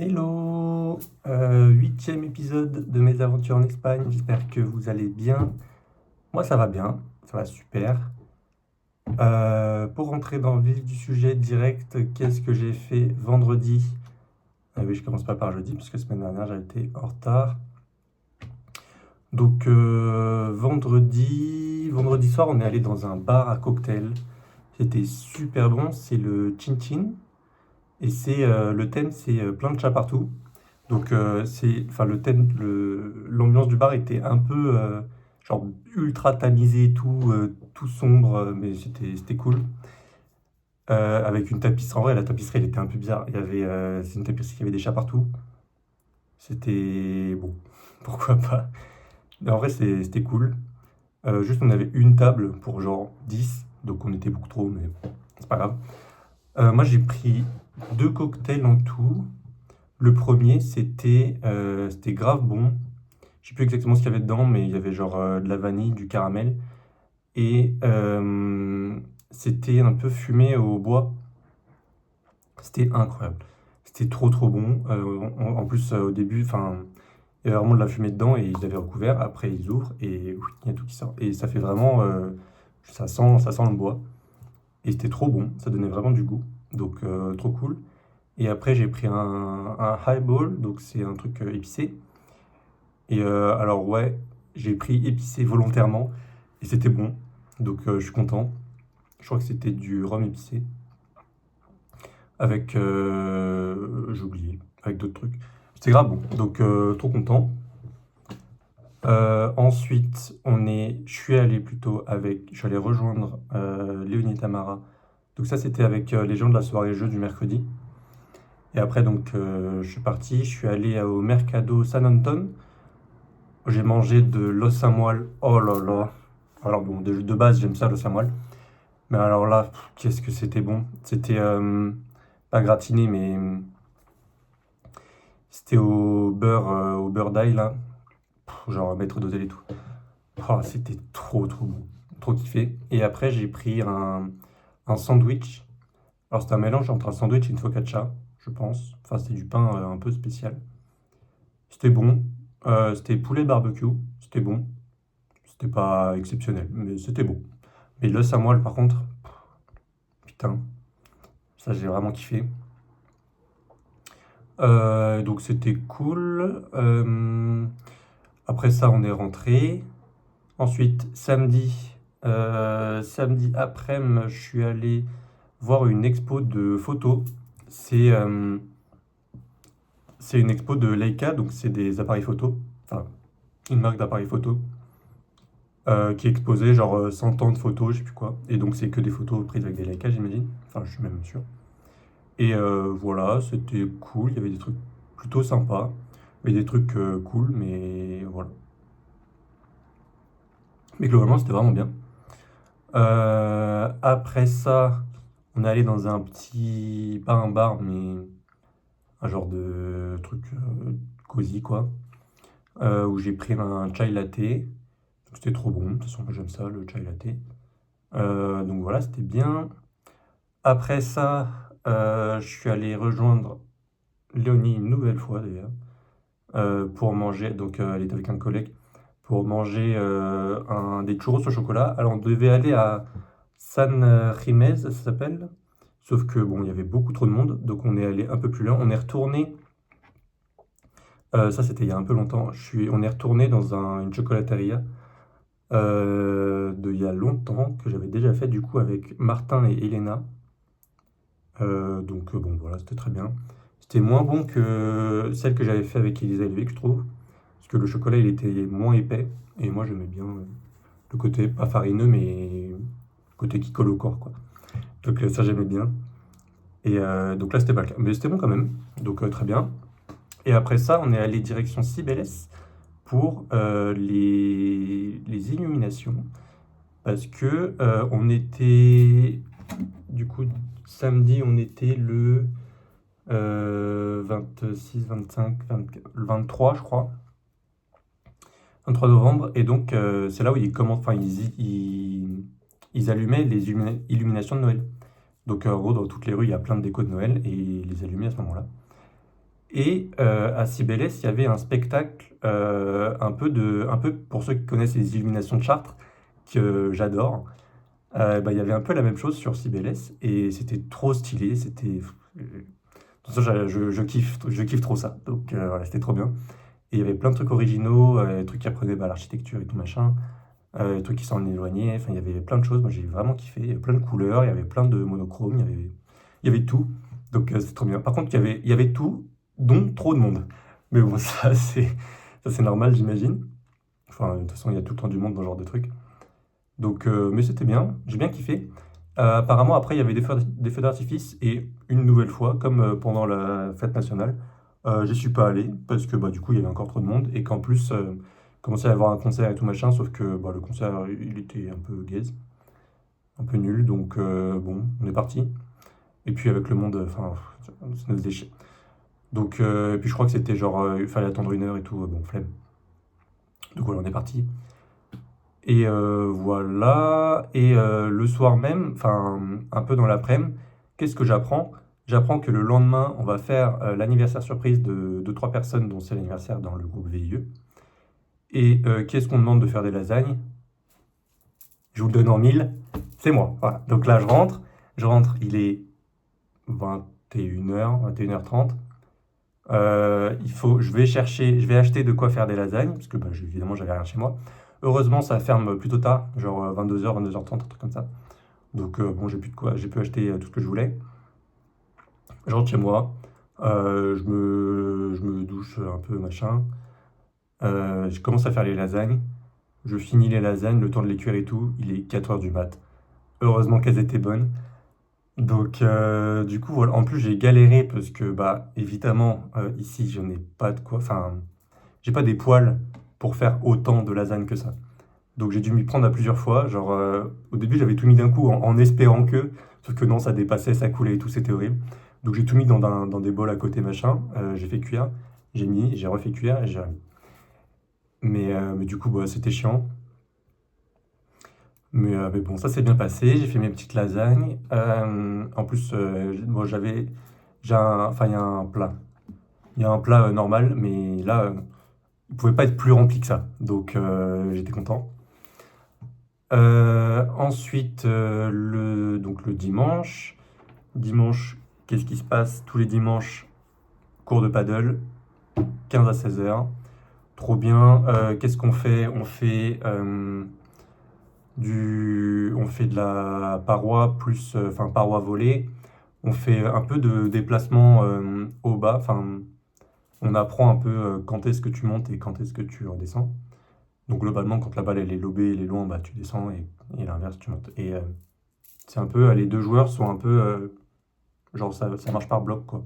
Hello, 8e épisode de mes aventures en Espagne. J'espère que vous allez bien. Moi, ça va bien, ça va super. Pour rentrer dans le vif du sujet direct, qu'est-ce que j'ai fait vendredi? Ah oui, je commence pas par jeudi, puisque semaine dernière, j'ai été en retard. Donc, vendredi soir, on est allé dans un bar à cocktail. C'était super bon, c'est le Chin Chin. Et le thème, c'est plein de chats partout. Donc, enfin, l'ambiance du bar était un peu, genre, ultra tamisée, tout sombre, mais c'était cool. Avec une tapisserie, en vrai, la tapisserie, elle était un peu bizarre. C'est une tapisserie qui avait des chats partout. C'était bon, pourquoi pas. Mais en vrai, c'était cool. Juste, on avait une table pour genre 10, donc on était beaucoup trop, mais bon, c'est pas grave. Moi, j'ai pris deux cocktails en tout. Le premier, c'était grave bon. Je sais plus exactement ce qu'il y avait dedans, mais il y avait genre de la vanille, du caramel. Et c'était un peu fumé au bois. C'était incroyable. C'était trop trop bon. En plus, au début, enfin, il y avait vraiment de la fumée dedans et ils avaient recouvert. Après, ils ouvrent et ouf, il y a tout qui sort. Et ça fait vraiment, ça sent le bois. Et c'était trop bon. Ça donnait vraiment du goût. Donc, trop cool. Et après, j'ai pris un highball, donc c'est un truc épicé. Et alors, ouais, j'ai pris épicé volontairement et c'était bon. Donc, je suis content. Je crois que c'était du rhum épicé avec, j'ai oublié, avec d'autres trucs. C'était grave bon. Donc, trop content. Ensuite, je suis allé plutôt je suis allé rejoindre Léonie et Tamara. Donc, ça, c'était avec les gens de la soirée jeu du mercredi. Et après, donc, je suis parti. Je suis allé au Mercado San Anton. J'ai mangé de l'os à moelle. Oh là là. Alors bon, de base, j'aime ça, l'os à moelle. Mais alors là, qu'est-ce que c'était bon. C'était pas gratiné, mais c'était au beurre d'ail, là. Genre maître d'hôtel et tout. Oh, c'était trop, trop bon. Trop kiffé. Et après, j'ai pris un sandwich. Alors, c'était un mélange entre un sandwich et une focaccia, je pense. Enfin, c'était du pain un peu spécial. C'était bon. C'était poulet barbecue. C'était bon. C'était pas exceptionnel, mais c'était bon. Mais l'os à moelle, par contre, putain, ça j'ai vraiment kiffé. Donc c'était cool. Après ça, on est rentré. Ensuite, samedi après-midi, je suis allé voir une expo de photos. C'est euh, c'est une expo de Leica, donc c'est des appareils photo. Enfin, une marque d'appareils photo. Qui exposait genre 100 ans de photos, je sais plus quoi. Et donc c'est que des photos prises avec des Leica, j'imagine. Enfin, je suis même sûr. Et voilà, c'était cool. Il y avait des trucs plutôt sympas. Il y avait des trucs cool, mais voilà. Mais globalement, c'était vraiment bien. Après ça, on est allé dans un petit, pas un bar, mais un genre de truc cosy, quoi. Où j'ai pris un chai latte. C'était trop bon. De toute façon, moi j'aime ça, le chai latte. Donc voilà, c'était bien. Après ça, je suis allé rejoindre Léonie une nouvelle fois d'ailleurs. Pour manger, donc elle était avec un collègue, pour manger des churros au chocolat. Alors on devait aller à San Jimez, ça s'appelle. Sauf que bon, il y avait beaucoup trop de monde, donc on est allé un peu plus loin. On est retourné, ça c'était il y a un peu longtemps, on est retourné dans une chocolateria il y a longtemps, que j'avais déjà fait du coup avec Martin et Elena. Donc bon voilà, c'était très bien. C'était moins bon que celle que j'avais fait avec Elisa Elvic, je trouve. Parce que le chocolat, il était moins épais. Et moi, j'aimais bien le côté, pas farineux, mais le côté qui colle au corps, quoi. Donc ça, j'aimais bien. Et donc là, c'était pas le cas. Mais c'était bon quand même. Donc très bien. Et après ça, on est allé direction Cibelles pour les illuminations. Parce que on était... Du coup, samedi, on était le 26, 25, 24, le 23, je crois. 23 novembre, et donc c'est là où ils commencent, enfin ils allumaient les illuminations de Noël. Donc en gros, dans toutes les rues, il y a plein de décos de Noël et ils les allumaient à ce moment-là. Et à Cibélès, il y avait un spectacle un peu pour ceux qui connaissent les Illuminations de Chartres, que j'adore. Bah, il y avait un peu la même chose sur Cibélès et c'était trop stylé. De toute façon, je kiffe trop ça. Donc voilà, c'était trop bien. Et il y avait plein de trucs originaux, des trucs qui apprenaient bah, l'architecture et tout machin, des trucs qui s'en éloignaient. Enfin, il y avait plein de choses. Moi, j'ai vraiment kiffé. Il y avait plein de couleurs, il y avait plein de monochromes, il y avait tout. Donc, c'est trop bien. Par contre, il y avait tout, dont trop de monde. Mais bon, ça, c'est normal, j'imagine. Enfin, de toute façon, il y a tout le temps du monde dans ce genre de truc. Donc, mais c'était bien. J'ai bien kiffé. Apparemment, après, il y avait des feux d'artifice. Et une nouvelle fois, comme pendant la fête nationale, j'y suis pas allé parce que bah, du coup, il y avait encore trop de monde. Et qu'en plus, il commençait à y avoir un concert et tout machin. Sauf que bah, le concert, il était un peu gaze, un peu nul. Donc, bon, on est parti. Et puis, avec le monde, enfin, ça nous faisait chier. Donc, et puis je crois que c'était genre, il fallait attendre 1 heure et tout. Bon, flemme. Donc, voilà, on est parti. Et voilà. Et le soir même, enfin un peu dans l'après-midi, qu'est-ce que j'apprends? J'apprends que le lendemain, on va faire l'anniversaire surprise de 3 personnes dont c'est l'anniversaire dans le groupe VIE. Et qu'est-ce qu'on demande de faire des lasagnes? Je vous le donne en mille, c'est moi. Voilà. Donc là, je rentre, il est 21 h, 21 h 30. Je vais acheter de quoi faire des lasagnes, parce que bah, évidemment, j'avais rien chez moi. Heureusement, ça ferme plutôt tard, genre 22 h, 22 h 30, un truc comme ça. Donc, bon, j'ai plus de quoi, j'ai pu acheter tout ce que je voulais. Je rentre chez moi, je me douche un peu, machin. Je commence à faire les lasagnes. Je finis les lasagnes, le temps de les cuire et tout. Il est 4 h du mat. Heureusement qu'elles étaient bonnes. Donc, du coup, voilà. En plus, j'ai galéré parce que, bah, évidemment, ici, je n'ai pas de quoi. Enfin, j'ai pas des poêles pour faire autant de lasagnes que ça. Donc, j'ai dû m'y prendre à plusieurs fois. Genre, au début, j'avais tout mis d'un coup en espérant que. Sauf que non, ça dépassait, ça coulait et tout, c'était horrible. Donc, j'ai tout mis dans des bols à côté, machin. J'ai fait cuire. J'ai refait cuire et j'ai remis. Mais du coup, bah, c'était chiant. Mais bon, ça s'est bien passé. J'ai fait mes petites lasagnes. En plus, moi, enfin, il y a un plat. Il y a un plat normal, mais là, il pouvait pas être plus rempli que ça. Donc, j'étais content. Ensuite, donc le dimanche. Dimanche, qu'est-ce qui se passe? Tous les dimanches, cours de paddle, 15 à 16 heures. Trop bien. Qu'est-ce qu'on fait? On fait de la paroi plus, enfin paroi volée. On fait un peu de déplacement au bas. Enfin, on apprend un peu quand est-ce que tu montes et quand est-ce que tu redescends. Donc globalement, quand la balle elle est lobée, elle est loin, bah tu descends et l'inverse, tu montes. Et c'est un peu, les deux joueurs sont un peu, genre ça marche par bloc quoi.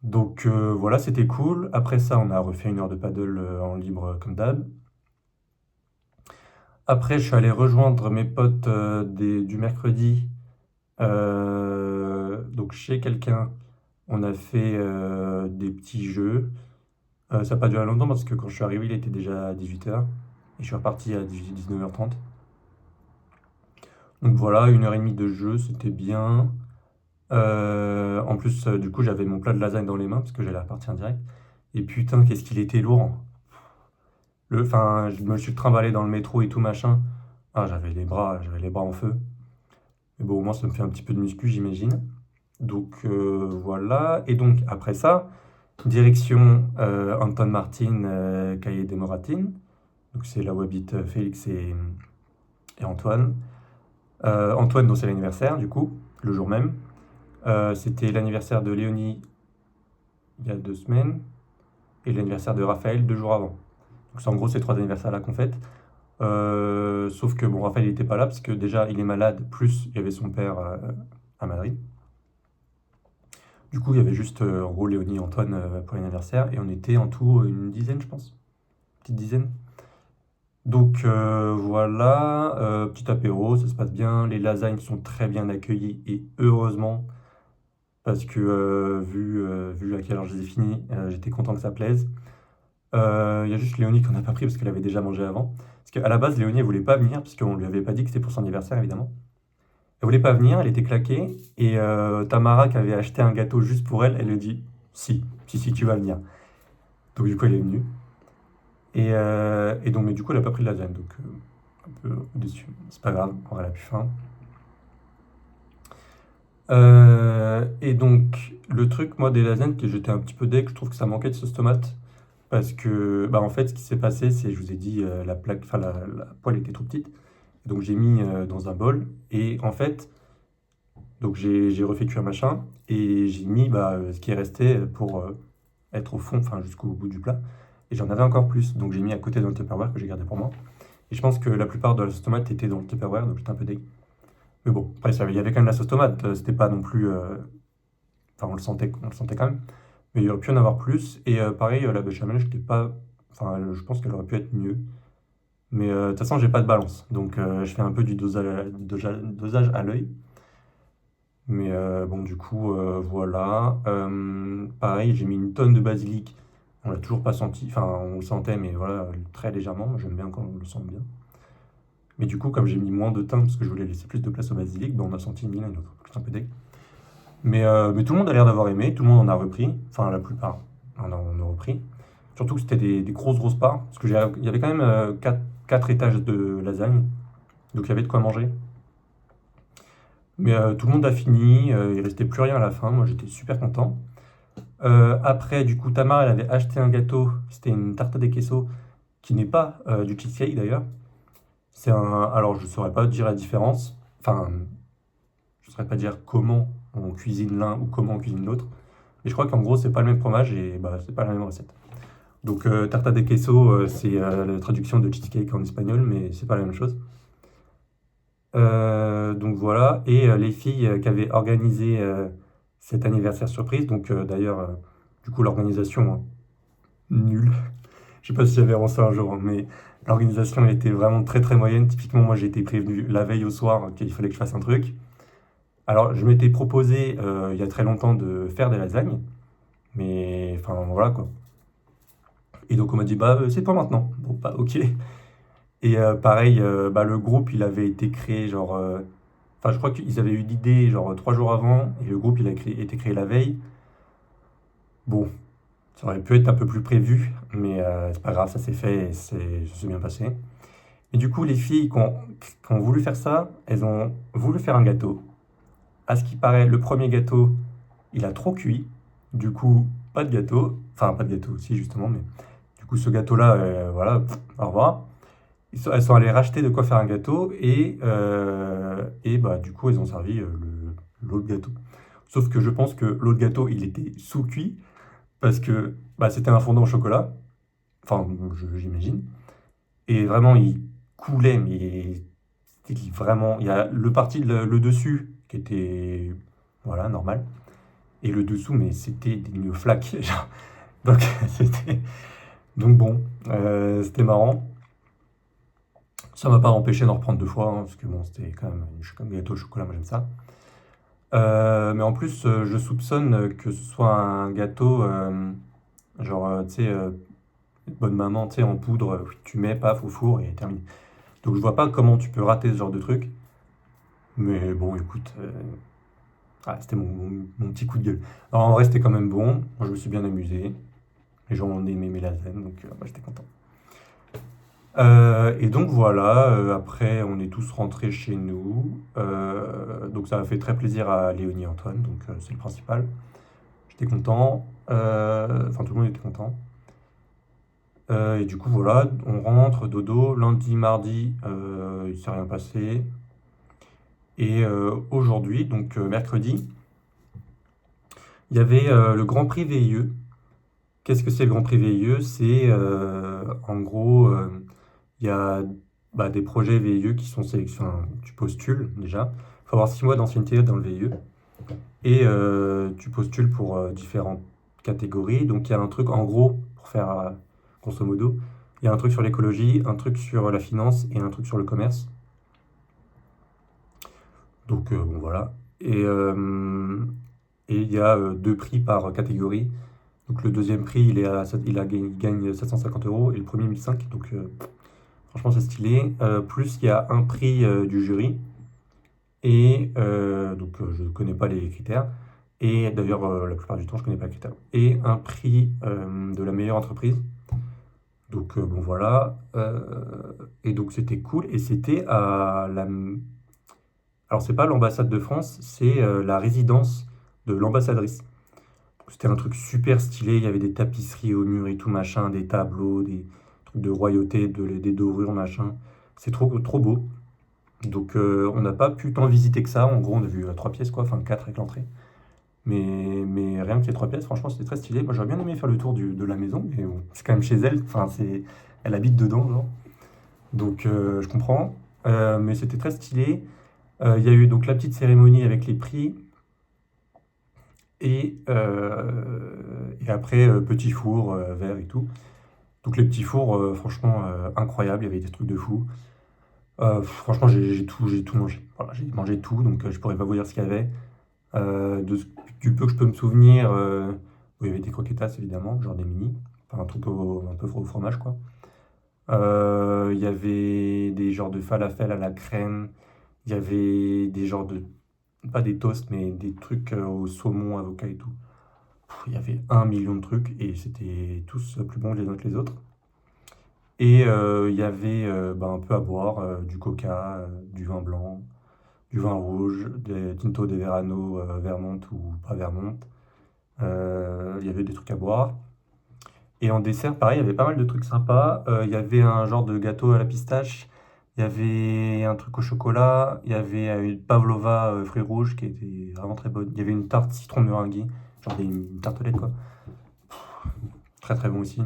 Donc voilà, c'était cool. Après ça, on a refait 1 heure de paddle en libre comme d'hab. Après, je suis allé rejoindre mes potes du mercredi. Donc chez quelqu'un, on a fait des petits jeux. Ça n'a pas duré longtemps parce que quand je suis arrivé, il était déjà 18 h. Et je suis reparti à 19 h 30. Donc voilà, 1 h 30 de jeu, c'était bien. En plus, du coup, j'avais mon plat de lasagne dans les mains parce que j'allais repartir direct. Et putain, qu'est-ce qu'il était lourd. Enfin, je me suis trimballé dans le métro et tout machin. Ah, j'avais les bras en feu. Mais bon, au moins, ça me fait un petit peu de muscu, j'imagine. Donc voilà. Et donc, après ça, direction Anton Martin, Cahiers des Moratines. Donc, c'est là où habitent Félix et Antoine. Antoine, dont c'est l'anniversaire, du coup, le jour même. C'était l'anniversaire de Léonie il y a 2 semaines. Et l'anniversaire de Raphaël 2 jours avant. Donc, c'est en gros ces 3 anniversaires-là qu'on fête. Sauf que bon, Raphaël n'était pas là parce que déjà il est malade, plus il y avait son père à Madrid. Du coup, il y avait juste en gros Léonie et Antoine pour l'anniversaire et on était en tout une dizaine, je pense. Petite dizaine. Donc voilà, petit apéro, ça se passe bien. Les lasagnes sont très bien accueillies et heureusement parce que vu à quelle heure je les ai finies, j'étais content que ça plaise. Il y a juste Léonie qu'on n'a pas pris parce qu'elle avait déjà mangé avant. Parce qu'à la base, Léonie, elle voulait pas venir, parce qu'on lui avait pas dit que c'était pour son anniversaire, évidemment. Elle voulait pas venir, elle était claquée. Et Tamara, qui avait acheté un gâteau juste pour elle, elle lui dit Si, tu vas venir. Donc du coup, elle est venue. Et donc, mais du coup, elle a pas pris de lasagne, donc un peu déçu. C'est pas grave, elle a plus faim. Et donc, le truc, moi, des lasagnes, que j'étais un petit peu deg, je trouve que ça manquait de sauce tomate. Parce que, bah, en fait, ce qui s'est passé, c'est, je vous ai dit, la plaque, enfin, la poêle était trop petite. Donc, j'ai mis dans un bol. Et en fait, donc j'ai refait cuire machin. Et j'ai mis bah, ce qui est resté pour être au fond, enfin, jusqu'au bout du plat. Et j'en avais encore plus. Donc, j'ai mis à côté dans le Tupperware que j'ai gardé pour moi. Et je pense que la plupart de la sauce tomate était dans le Tupperware, donc j'étais un peu deg. Mais bon, après, il y avait quand même la sauce tomate. C'était pas non plus. Enfin, on le sentait quand même. Mais il y aurait pu en avoir plus. Et pareil, la béchamel, j'étais pas. Enfin, je pense qu'elle aurait pu être mieux. Mais de toute façon, j'ai pas de balance. Donc, je fais un peu du dosage à l'œil. Mais bon, du coup, voilà. Pareil, j'ai mis une tonne de basilic. On l'a toujours pas senti. Enfin, on le sentait, mais voilà, très légèrement. Moi, j'aime bien quand on le sent bien. Mais du coup, comme j'ai mis moins de thym, parce que je voulais laisser plus de place au basilic, ben, on a senti une mine, une autre. C'est un peu dégueu. Mais tout le monde a l'air d'avoir aimé, tout le monde en a repris, enfin la plupart en ont repris. Surtout que c'était des grosses grosses parts, parce que il y avait quand même 4 étages de lasagne, donc il y avait de quoi manger. Mais tout le monde a fini, il restait plus rien à la fin, moi j'étais super content. Après, du coup, Tamar, elle avait acheté un gâteau, c'était une tarta de queso, qui n'est pas du cheesecake d'ailleurs. Alors je saurais pas dire la différence, enfin, je saurais pas dire comment on cuisine l'un ou comment on cuisine l'autre. Mais je crois qu'en gros, c'est pas le même fromage et bah, c'est pas la même recette. Donc, tarta de queso, c'est la traduction de cheesecake en espagnol, mais c'est pas la même chose. Donc voilà, et les filles qui avaient organisé cet anniversaire surprise, donc d'ailleurs, du coup, l'organisation, hein, nulle. Je sais pas si j'avais avancé un jour, hein, mais l'organisation était vraiment très très moyenne. Typiquement, moi j'ai été prévenu la veille au soir qu'il fallait que je fasse un truc. Alors, je m'étais proposé il y a très longtemps de faire des lasagnes, mais enfin voilà quoi. Et donc on m'a dit, bah c'est pas maintenant. Bon, bah ok. Et pareil, bah, le groupe il avait été créé genre. Enfin, je crois qu'ils avaient eu l'idée genre 3 jours avant, et le groupe il a été créé la veille. Bon, ça aurait pu être un peu plus prévu, mais c'est pas grave, ça s'est fait et ça s'est bien passé. Et du coup, les filles qui ont voulu faire ça, elles ont voulu faire un gâteau. À ce qui paraît, le premier gâteau, il a trop cuit. Du coup, pas de gâteau. Enfin, pas de gâteau aussi, justement, mais du coup, ce gâteau-là, voilà, au revoir. Elles sont allées racheter de quoi faire un gâteau et bah, du coup, elles ont servi l'autre gâteau. Sauf que je pense que l'autre gâteau, il était sous-cuit parce que bah, c'était un fondant au chocolat. Enfin, j'imagine. Et vraiment, il coulait, mais c'était vraiment. Il y a le dessus qui était voilà, normal. Et le dessous, mais c'était une flaque. Genre. Donc, c'était. Donc bon, c'était marrant. Ça m'a pas empêché d'en reprendre 2 fois, hein, parce que bon, c'était quand même un gâteau au chocolat, moi j'aime ça. Mais en plus, je soupçonne que ce soit un gâteau, genre, tu sais, bonne maman, tu sais, en poudre, tu mets, paf, au four et terminé. Donc je vois pas comment tu peux rater ce genre de truc. Mais bon, écoute, c'était mon petit coup de gueule. Alors en vrai, c'était quand même bon. Moi, je me suis bien amusé. Les gens ont aimé mes lasagnes, donc moi, j'étais content. Et donc voilà, après on est tous rentrés chez nous. Donc ça a fait très plaisir à Léonie et Antoine, donc c'est le principal. J'étais content, enfin tout le monde était content. Et du coup voilà, on rentre, dodo, lundi, mardi, il s'est rien passé. Et aujourd'hui, donc mercredi, il y avait le Grand Prix VIE. Qu'est-ce que c'est le Grand Prix VIE? C'est en gros, il y a bah, des projets VIE qui sont sélectionnés. Enfin, tu postules déjà. Il faut avoir 6 mois d'ancienneté dans le VIE. Et tu postules pour différentes catégories. Donc il y a un truc, en gros, pour faire grosso modo, il y a un truc sur l'écologie, un truc sur la finance et un truc sur le commerce. Donc bon, voilà. Et il y a 2 prix par catégorie. Donc le deuxième prix, il gagne 750 euros et le premier 1005. Donc franchement, c'est stylé. Plus il y a un prix du jury. Et donc je ne connais pas les critères. Et d'ailleurs, la plupart du temps, je connais pas les critères. Et un prix de la meilleure entreprise. Donc bon voilà. Et donc c'était cool. Et c'était à la... Alors c'est pas l'ambassade de France, c'est la résidence de l'ambassadrice. C'était un truc super stylé, il y avait des tapisseries au mur et tout machin, des tableaux, des trucs de royauté, des dorures machin. C'est trop beau. Donc on n'a pas pu tant visiter que ça. En gros, on a vu 3 pièces quoi, enfin 4 avec l'entrée. Mais rien que les 3 pièces, franchement, c'était très stylé. Moi, j'aurais bien aimé faire le tour de la maison, mais bon, c'est quand même chez elle. Enfin, elle habite dedans, genre. Donc je comprends. Mais c'était très stylé. Il y a eu donc la petite cérémonie avec les prix. Et après, petit four, verre et tout. Donc les petits fours, franchement, incroyable, il y avait des trucs de fou. Franchement, j'ai tout mangé. Voilà, j'ai mangé tout, donc je pourrais pas vous dire ce qu'il y avait. Du peu que je peux me souvenir, il y avait des croquetas évidemment, genre des mini, enfin un truc un peu au fromage quoi. Il y avait des genres de falafel à la crème, il y avait des genres de, pas des toasts, mais des trucs au saumon, avocat et tout. Il y avait 1 million de trucs et c'était tous plus bons les uns que les autres. Et il y avait un peu à boire, du coca, du vin blanc, du vin rouge, des Tinto de Verano, Vermont ou pas Vermont. Il y avait des trucs à boire. Et en dessert, pareil, il y avait pas mal de trucs sympas. Il y avait un genre de gâteau à la pistache. Il y avait un truc au chocolat. Il y avait une pavlova fruits rouges qui était vraiment très bonne. Il y avait une tarte citron meringuée, genre une tartelette quoi. Très très bon aussi.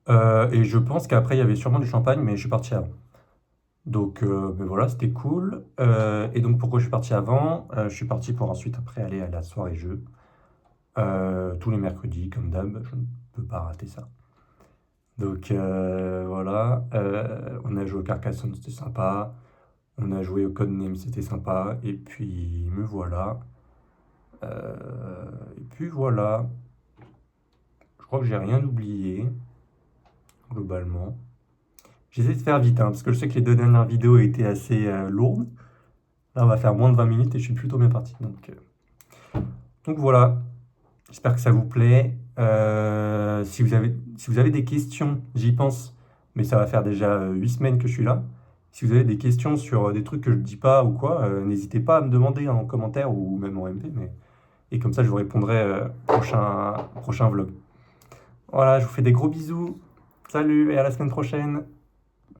Et je pense qu'après, il y avait sûrement du champagne, mais je suis parti avant. Donc, ben voilà, c'était cool. Et donc, pourquoi je suis parti avant? Je suis parti pour ensuite, après, aller à la soirée jeu. Tous les mercredis, comme d'hab, je ne peux pas rater ça. Donc, voilà. On a joué au Carcassonne, c'était sympa. On a joué au Codename, c'était sympa. Et puis, me voilà. Et puis, voilà. Je crois que j'ai rien oublié, globalement. J'essaie de faire vite, hein, parce que je sais que les 2 dernières vidéos étaient assez lourdes. Là, on va faire moins de 20 minutes et je suis plutôt bien parti. Donc voilà, j'espère que ça vous plaît. Si vous avez des questions, j'y pense, mais ça va faire déjà 8 semaines que je suis là. Si vous avez des questions sur des trucs que je ne dis pas ou quoi, n'hésitez pas à me demander en commentaire ou même en MP. Et comme ça, je vous répondrai prochain vlog. Voilà, je vous fais des gros bisous. Salut et à la semaine prochaine.